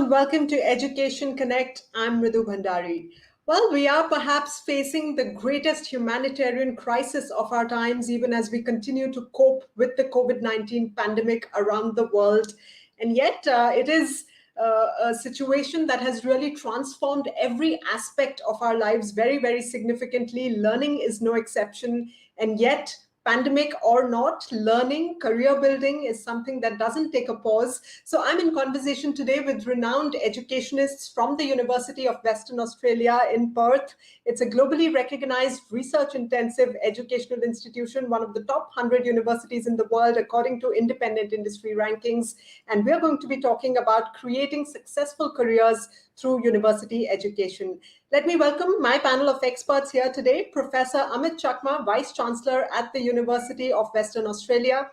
and welcome to Education Connect. I'm Mridhu Bhandari. Well, we are perhaps facing the greatest humanitarian crisis of our times, even as we continue to cope with the COVID-19 pandemic around the world. And yet, it is a situation that has really transformed every aspect of our lives very, very significantly. Learning is no exception. And yet, pandemic or not, learning, career building is something that doesn't take a pause. So I'm in conversation today with renowned educationists from the University of Western Australia in Perth. It's a globally recognized research-intensive educational institution, one of the top 100 universities in the world according to independent industry rankings. And we're going to be talking about creating successful careers through university education. Let me welcome my panel of experts here today, Professor Amit Chakma, Vice Chancellor at the University of Western Australia,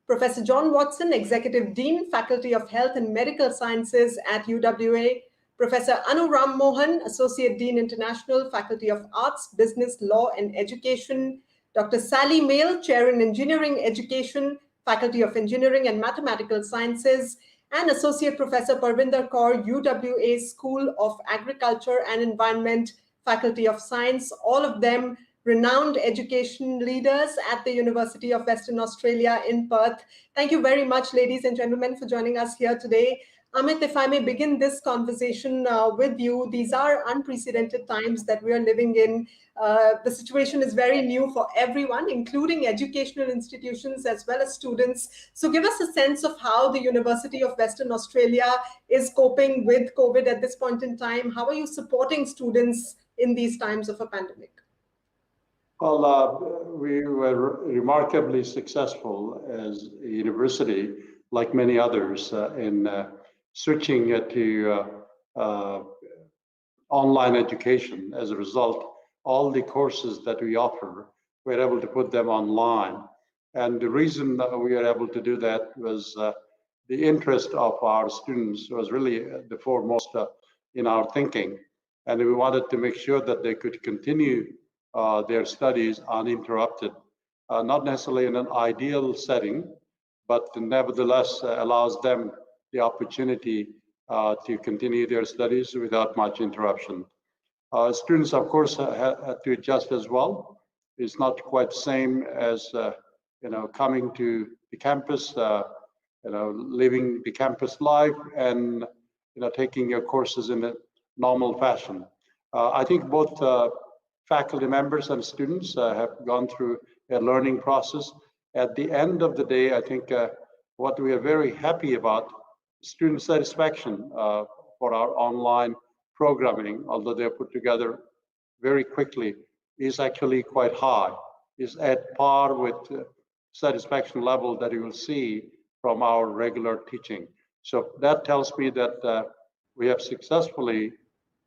Professor John Watson, Executive Dean, Faculty of Health and Medical Sciences at UWA, Professor Anu Ram Mohan, Associate Dean International, Faculty of Arts, Business, Law and Education, Dr. Sally Mail, Chair in Engineering Education, Faculty of Engineering and Mathematical Sciences, and Associate Professor Parvinder Kaur, UWA School of Agriculture and Environment, Faculty of Science, all of them renowned education leaders at the University of Western Australia in Perth. Thank you very much, ladies and gentlemen, for joining us here today. Amit, if I may begin this conversation with you, these are unprecedented times that we are living in. The situation is very new for everyone, including educational institutions as well as students. So give us a sense of how the University of Western Australia is coping with COVID at this point in time. How are you supporting students in these times of a pandemic? Well, we were remarkably successful as a university, like many others, in switching to online education. As a result, all the courses that we offer, we're able to put them online. And the reason that we are able to do that was the interest of our students was really the foremost in our thinking. And we wanted to make sure that they could continue their studies uninterrupted, not necessarily in an ideal setting, but nevertheless allows them the opportunity to continue their studies without much interruption. Students, of course, had to adjust as well. It's not quite the same as coming to the campus, living the campus life, and taking your courses in a normal fashion. I think both faculty members and students have gone through a learning process. At the end of the day, I think what we are very happy about, student satisfaction for our online programming, although they're put together very quickly, is actually quite high, is at par with satisfaction level that you will see from our regular teaching. So that tells me that we have successfully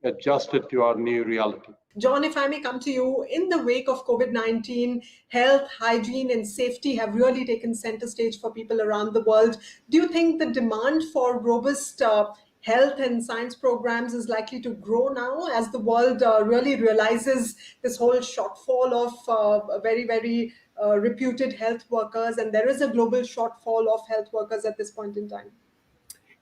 adjusted to our new reality. John, if I may come to you, in the wake of COVID-19, health, hygiene, and safety have really taken center stage for people around the world. Do you think the demand for robust health and science programs is likely to grow now as the world really realizes this whole shortfall of very, very reputed health workers, and there is a global shortfall of health workers at this point in time?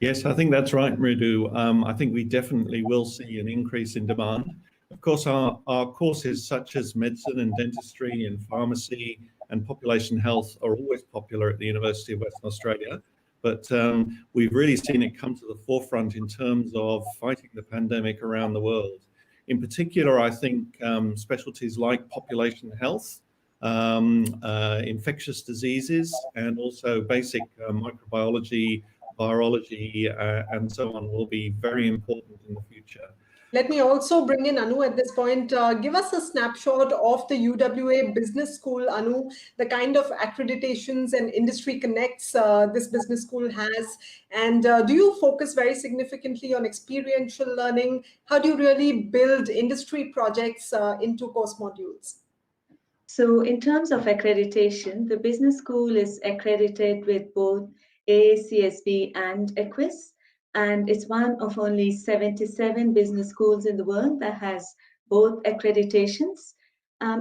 Yes, I think that's right, Mridhu. I think we definitely will see an increase in demand. Of course, our courses such as medicine and dentistry and pharmacy and population health are always popular at the University of Western Australia. But we've really seen it come to the forefront in terms of fighting the pandemic around the world. In particular, I think specialties like population health, infectious diseases, and also basic microbiology, virology, and so on will be very important in the future. Let me also bring in Anu at this point. Give us a snapshot of the UWA Business School, Anu, the kind of accreditations and industry connects this business school has. And do you focus very significantly on experiential learning? How do you really build industry projects into course modules? So in terms of accreditation, the business school is accredited with both AACSB and EQUIS. And it's one of only 77 business schools in the world that has both accreditations.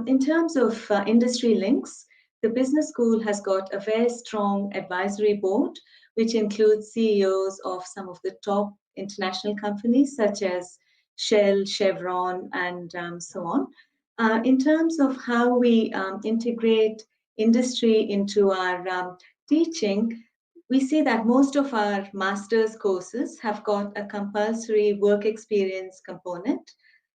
In terms of industry links, the business school has got a very strong advisory board, which includes CEOs of some of the top international companies such as Shell, Chevron, and so on. In terms of how we integrate industry into our teaching, we see that most of our master's courses have got a compulsory work experience component,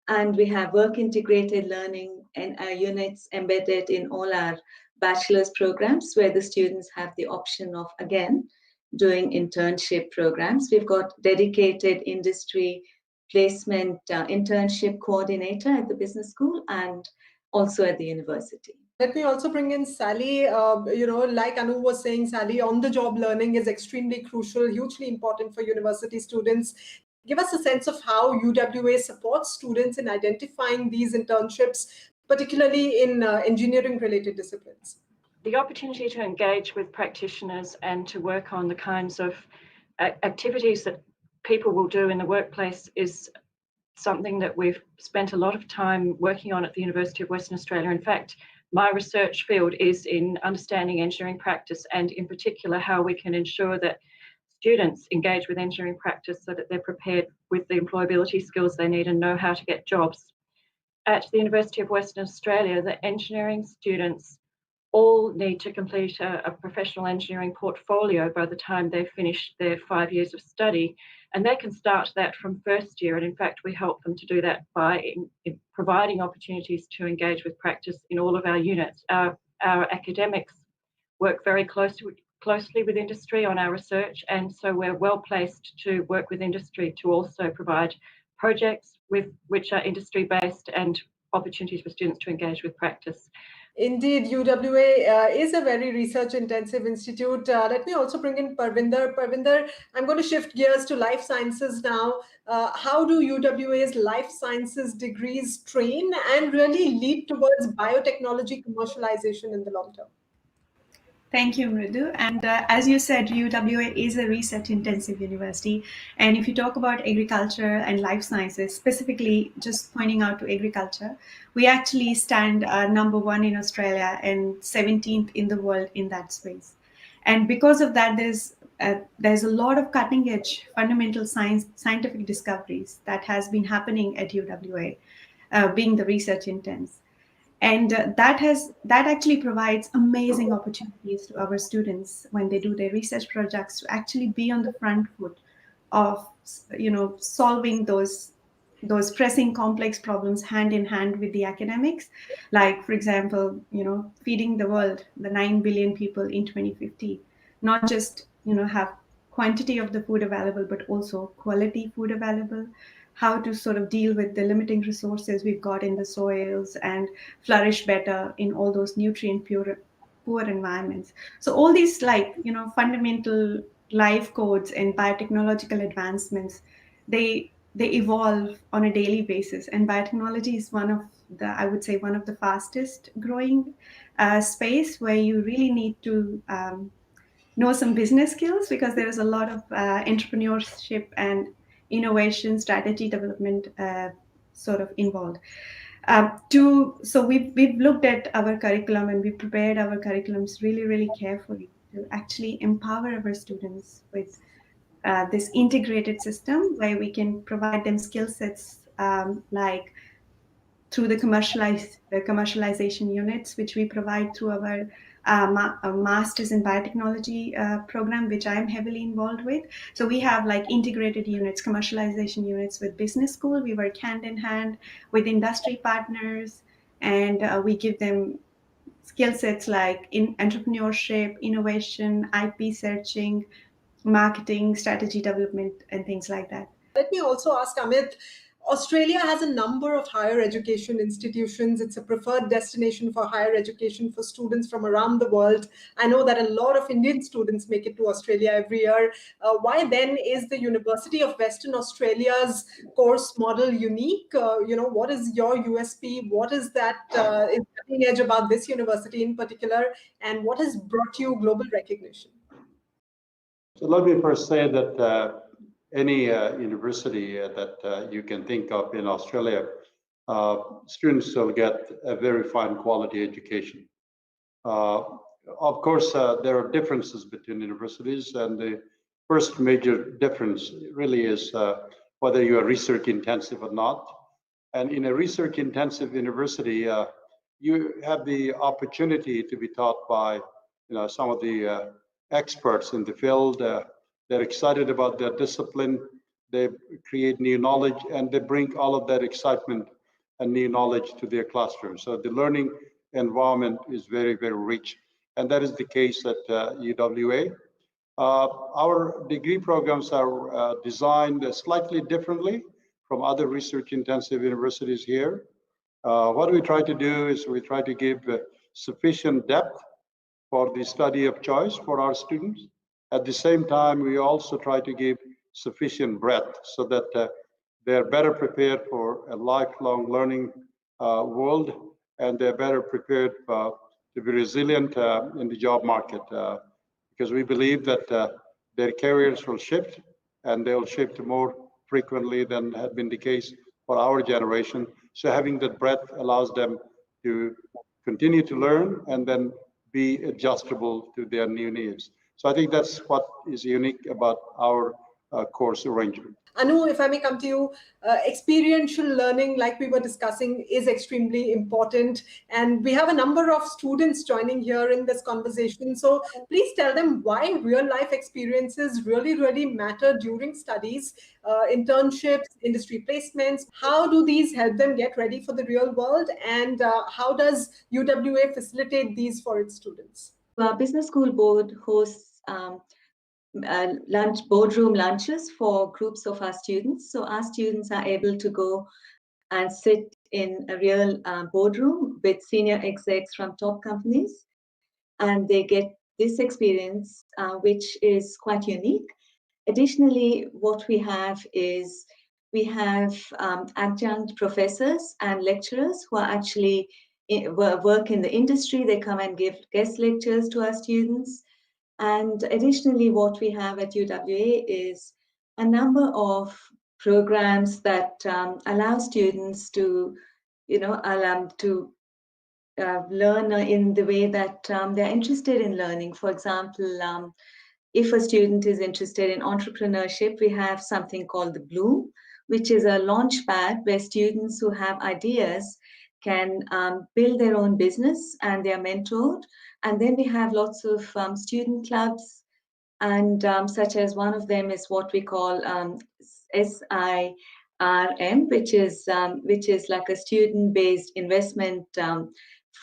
and we have work integrated learning and units embedded in all our bachelor's programs, where the students have the option of, again, doing internship programs. We've got dedicated industry placement internship coordinator at the business school and also at the university. Let me also bring in Sally. Like Anu was saying, Sally, on-the-job learning is extremely crucial, hugely important for university students. Give us a sense of how UWA supports students in identifying these internships, particularly in engineering-related disciplines. The opportunity to engage with practitioners and to work on the kinds of activities that people will do in the workplace is something that we've spent a lot of time working on at the University of Western Australia. In fact, my research field is in understanding engineering practice, and in particular how we can ensure that students engage with engineering practice so that they're prepared with the employability skills they need and know how to get jobs. At the University of Western Australia, the engineering students all need to complete a professional engineering portfolio by the time they've finished their 5 years of study, and they can start that from first year. And in fact, we help them to do that by providing opportunities to engage with practice in all of our units. Our academics work very closely with industry on our research, and so we're well placed to work with industry to also provide projects which are industry based and opportunities for students to engage with practice. Indeed, UWA is a very research-intensive institute. Let me also bring in Parvinder. Parvinder, I'm going to shift gears to life sciences now. How do UWA's life sciences degrees train and really lead towards biotechnology commercialization in the long term? Thank you, Mridu. And as you said, UWA is a research-intensive university. And if you talk about agriculture and life sciences, specifically just pointing out to agriculture, we actually stand #1 in Australia and 17th in the world in that space. And because of that, there's a lot of cutting-edge fundamental scientific discoveries that has been happening at UWA, being the research intense. And that actually provides amazing opportunities to our students when they do their research projects to actually be on the front foot of, solving those pressing complex problems hand in hand with the academics. Like, for example, feeding the world, the 9 billion people in 2050, not just, have quantity of the food available, but also quality food available, how to sort of deal with the limiting resources we've got in the soils and flourish better in all those nutrient poor environments. So all these fundamental life codes and biotechnological advancements, they evolve on a daily basis. And biotechnology is one of the fastest growing space where you really need to know some business skills, because there is a lot of entrepreneurship and innovation, strategy development sort of involved. So we've looked at our curriculum and we prepared our curriculums really, really carefully to actually empower our students with this integrated system where we can provide them skill sets like through the commercialization units, which we provide through our Masters in Biotechnology program, which I'm heavily involved with. So we have integrated units, commercialization units with business school. We work hand in hand with industry partners, and we give them skill sets like in entrepreneurship, innovation, IP searching, marketing, strategy development, and things like that. Let me also ask Amit, Australia has a number of higher education institutions. It's a preferred destination for higher education for students from around the world. I know that a lot of Indian students make it to Australia every year. Why then is the University of Western Australia's course model unique? What is your USP? What is that is cutting edge about this university in particular? And what has brought you global recognition? So let me first say that any university that you can think of in Australia, students will get a very fine quality education. Of course, there are differences between universities, and the first major difference really is whether you are research intensive or not. And in a research intensive university, you have the opportunity to be taught by some of the experts in the field. They're excited about their discipline. They create new knowledge, and they bring all of that excitement and new knowledge to their classroom. So the learning environment is very, very rich. And that is the case at UWA. Our degree programs are designed slightly differently from other research intensive universities here. What we try to do is we try to give sufficient depth for the study of choice for our students. At the same time, we also try to give sufficient breadth so that they're better prepared for a lifelong learning world, and they're better prepared to be resilient in the job market, because we believe that their careers will shift, and they'll shift more frequently than had been the case for our generation. So having that breadth allows them to continue to learn and then be adjustable to their new needs. So I think that's what is unique about our course arrangement. Anu, if I may come to you, experiential learning, like we were discussing, is extremely important. And we have a number of students joining here in this conversation. So please tell them why real life experiences really, really matter during studies, internships, industry placements. How do these help them get ready for the real world? And how does UWA facilitate these for its students? Our business school board hosts boardroom lunches for groups of our students. So our students are able to go and sit in a real boardroom with senior execs from top companies, and they get this experience, which is quite unique. Additionally, what we have is we have adjunct professors and lecturers who are actually work in the industry. They come and give guest lectures to our students. And additionally, what we have at UWA is a number of programs that allow students to, learn in the way that they're interested in learning. For example, if a student is interested in entrepreneurship, we have something called the Bloom, which is a launch pad where students who have ideas can build their own business, and they are mentored. And then we have lots of student clubs, and such as one of them is what we call SIRM, which is like a student-based investment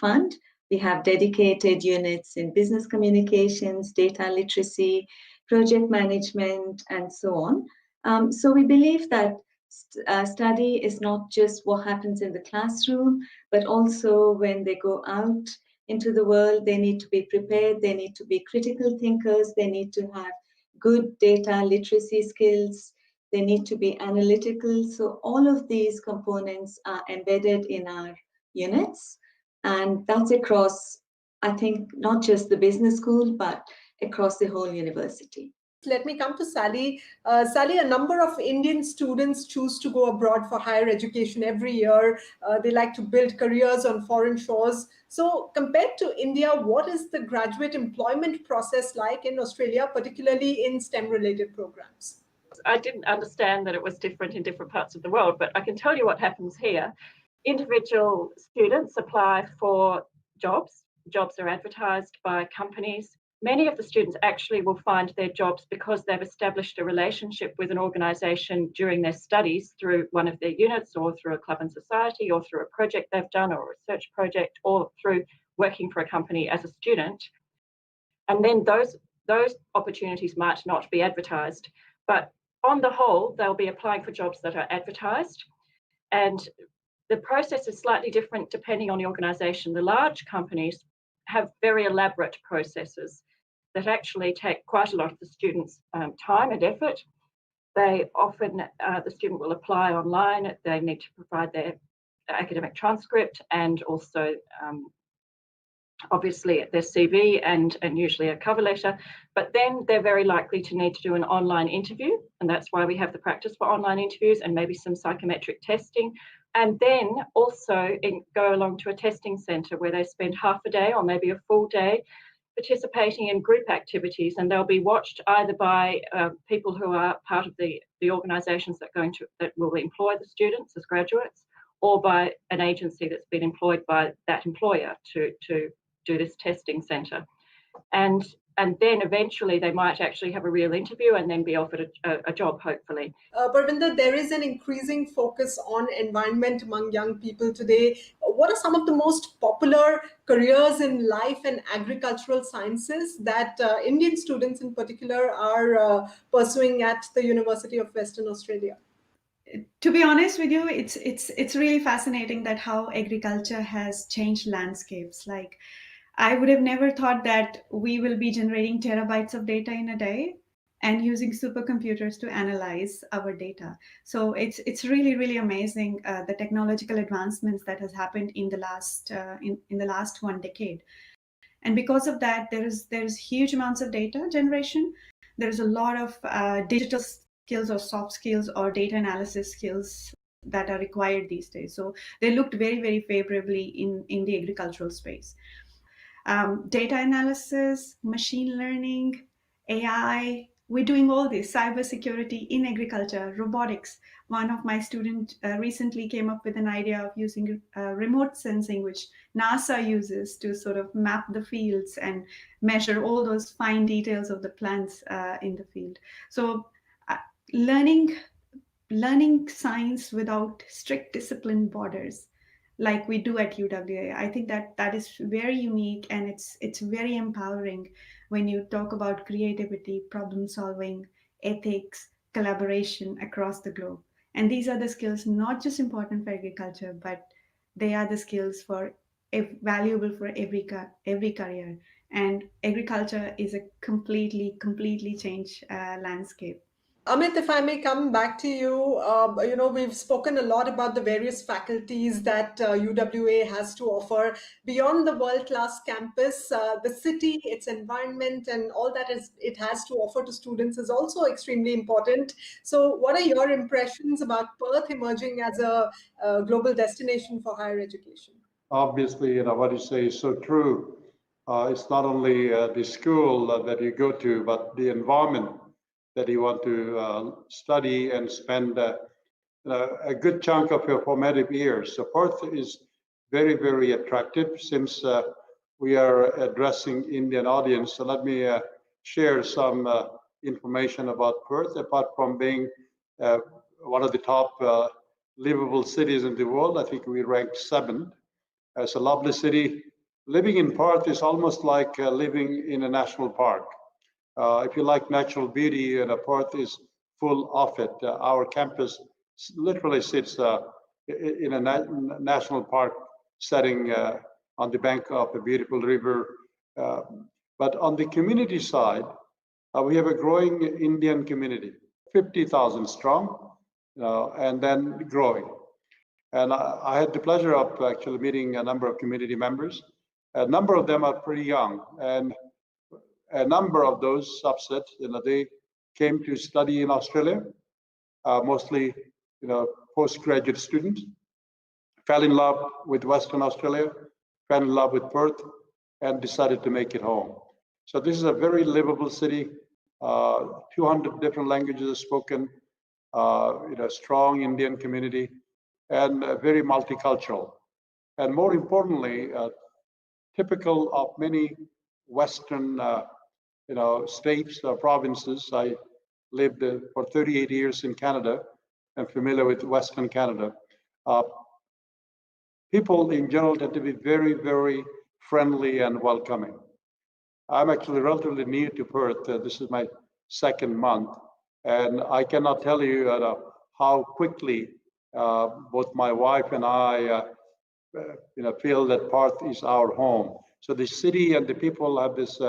fund. We have dedicated units in business communications, data literacy, project management, and so on. So we believe that study is not just what happens in the classroom, but also when they go out into the world, they need to be prepared, they need to be critical thinkers, they need to have good data literacy skills, they need to be analytical. So all of these components are embedded in our units, and that's across, I think, not just the business school, but across the whole university. Let me come to Sally. Sally, a number of Indian students choose to go abroad for higher education every year. They like to build careers on foreign shores. So compared to India, what is the graduate employment process like in Australia, particularly in STEM-related programs? I didn't understand that it was different in different parts of the world, but I can tell you what happens here. Individual students apply for jobs. Jobs are advertised by companies. Many of the students actually will find their jobs because they've established a relationship with an organisation during their studies through one of their units, or through a club and society, or through a project they've done, or a research project, or through working for a company as a student. And then those opportunities might not be advertised, but on the whole, they'll be applying for jobs that are advertised. And the process is slightly different depending on the organisation. The large companies have very elaborate processes that actually take quite a lot of the students' time and effort. They often, the student will apply online. They need to provide their academic transcript, and also obviously their CV and usually a cover letter. But then they're very likely to need to do an online interview, and that's why we have the practice for online interviews, and maybe some psychometric testing. And then also go along to a testing centre where they spend half a day or maybe a full day participating in group activities, and they'll be watched either by people who are part of the organisations that will employ the students as graduates, or by an agency that's been employed by that employer to do this testing centre. And then eventually they might actually have a real interview and then be offered a job, hopefully. Parvinder, there is an increasing focus on environment among young people today. What are some of the most popular careers in life and agricultural sciences that Indian students in particular are pursuing at the University of Western Australia? To be honest with you, it's really fascinating that how agriculture has changed landscapes. Like, I would have never thought that we will be generating terabytes of data in a day and using supercomputers to analyze our data. So it's really, really amazing the technological advancements that has happened in the last in the last 1 decade. And because of that, there's huge amounts of data generation. There's a lot of digital skills or soft skills or data analysis skills that are required these days. So they looked very, very favorably in the agricultural space. Data analysis, machine learning, AI, we're doing all this, cybersecurity in agriculture, robotics. One of my students recently came up with an idea of using remote sensing, which NASA uses to sort of map the fields and measure all those fine details of the plants in the field. So learning science without strict discipline borders, like we do at UWA. I think that is very unique, and it's very empowering when you talk about creativity, problem solving, ethics, collaboration across the globe. And these are the skills not just important for agriculture, but they are the skills valuable for every career. And agriculture is a completely changed landscape. Amit, if I may come back to you, we've spoken a lot about the various faculties that UWA has to offer. Beyond the world-class campus, the city, its environment, and all that it has to offer to students is also extremely important. So what are your impressions about Perth emerging as a global destination for higher education? Obviously, what you say is so true. It's not only the school that you go to, but the environment that you want to study and spend a good chunk of your formative years. So Perth is very, very attractive. Since we are addressing Indian audience, so let me share some information about Perth. Apart from being one of the top livable cities in the world, I think we ranked 7th. It's a lovely city. Living in Perth is almost like living in a national park. If you like natural beauty, Perth is full of it. Our campus literally sits in a national park setting on the bank of a beautiful river. But on the community side, we have a growing Indian community, 50,000 strong, and then growing. And I had the pleasure of actually meeting a number of community members. A number of them are pretty young, and a number of those subsets, they came to study in Australia, mostly, postgraduate students, fell in love with Western Australia, fell in love with Perth, and decided to make it home. So this is a very livable city. 200 different languages are spoken, strong Indian community, and very multicultural. And more importantly, typical of many Western states or provinces. I lived for 38 years in Canada. I'm familiar with Western Canada. People in general tend to be very, very friendly and welcoming. I'm actually relatively new to Perth. This is my 2nd month, and I cannot tell you how quickly both my wife and I feel that Perth is our home. So the city and the people have this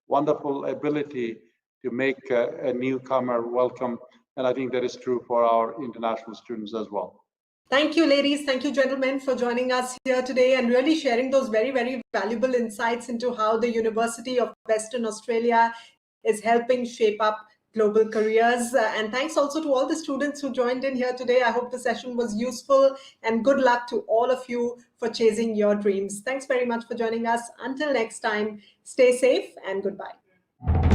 wonderful ability to make a newcomer welcome. And I think that is true for our international students as well. Thank you, ladies. Thank you, gentlemen, for joining us here today and really sharing those very, very valuable insights into how the University of Western Australia is helping shape up global careers. And thanks also to all the students who joined in here today. I hope the session was useful, and good luck to all of you for chasing your dreams. Thanks very much for joining us. Until next time, stay safe and goodbye.